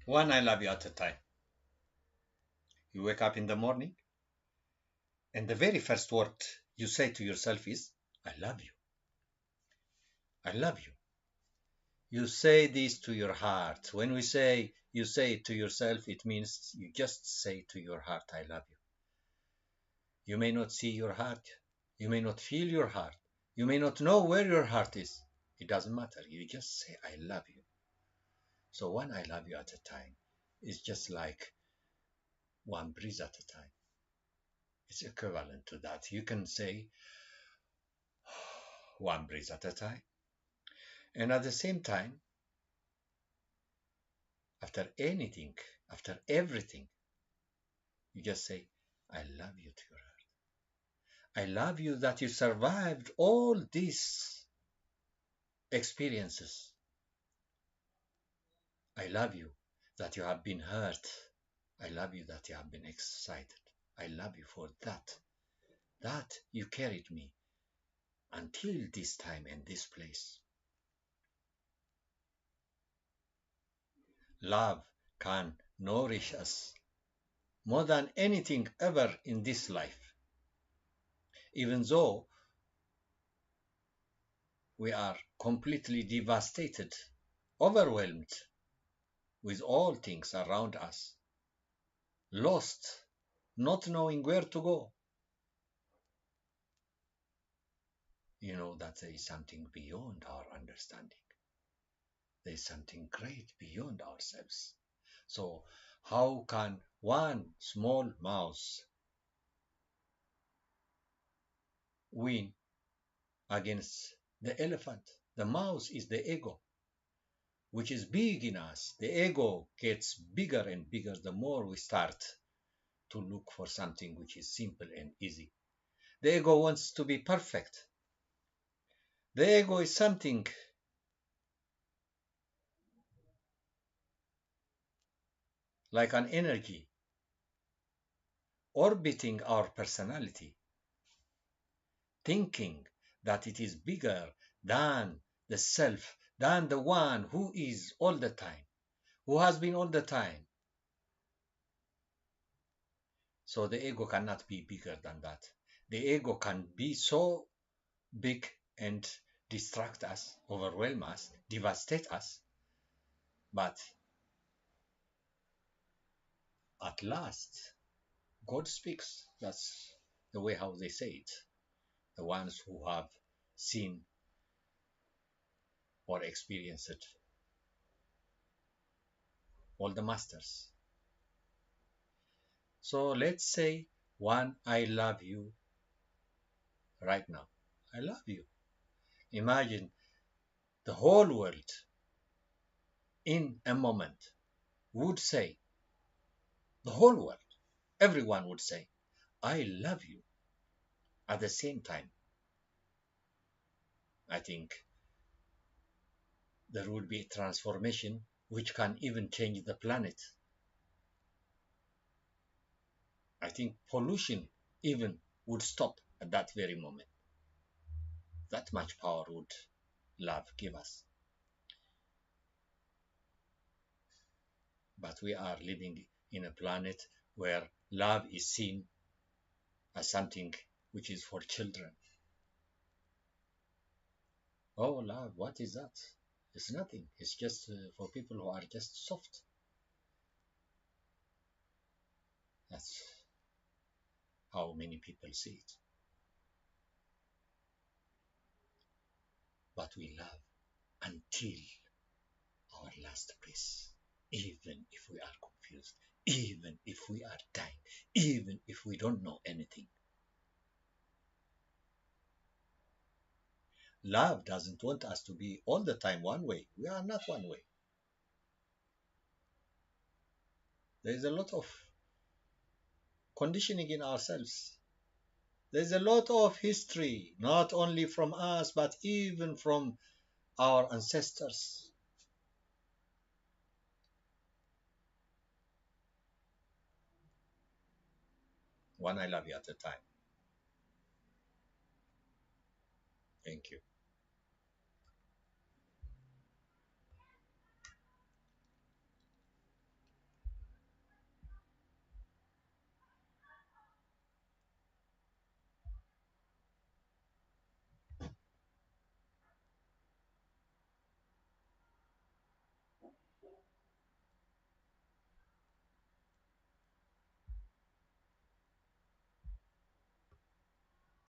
One I love you at a time. You wake up in the morning, and the very first word you say to yourself is, I love you. I love you. You say this to your heart. When we say you say it to yourself, it means you just say to your heart, I love you. You may not see your heart. You may not feel your heart. You may not know where your heart is. It doesn't matter. You just say, I love you. So one I love you at a time is just like one breath at a time. It's equivalent to that. You can say one breath at a time. And at the same time, after anything, after everything, you just say, I love you to your heart. I love you that you survived all these experiences. I love you that you have been hurt. I love you that you have been excited. I love you for that. That you carried me until this time and this place. Love can nourish us more than anything ever in this life. Even though we are completely devastated, overwhelmed with all things around us, lost, not knowing where to go, you know that there is something beyond our understanding. There is something great beyond ourselves. So, how can one small mouse win against the elephant? The mouse is the ego, which is big in us. The ego gets bigger and bigger the more we start to look for something which is simple and easy. The ego wants to be perfect. The ego is something like an energy orbiting our personality, thinking that it is bigger than the self, than the one who is all the time, who has been all the time. So the ego cannot be bigger than that. The ego can be so big and distract us, overwhelm us, devastate us, but at last, God speaks. That's the way how they say it. The ones who have seen or experienced it, all the masters. So let's say one, I love you right now. I love you. Imagine the whole world in a moment would say, the whole world, everyone would say, I love you at the same time. I think there would be a transformation which can even change the planet. I think pollution even would stop at that very moment. That much power would love give us. But we are living in a planet where love is seen as something which is for children. Oh, love, what is that? It's nothing. It's just for people who are just soft. That's how many people see it. But we love until our last breath, even if we are confused, even if we are dying, even if we don't know anything. Love doesn't want us to be all the time one way. We are not one way. There is a lot of conditioning in ourselves. There's a lot of history, not only from us, but even from our ancestors. One I love you at a time. Thank you.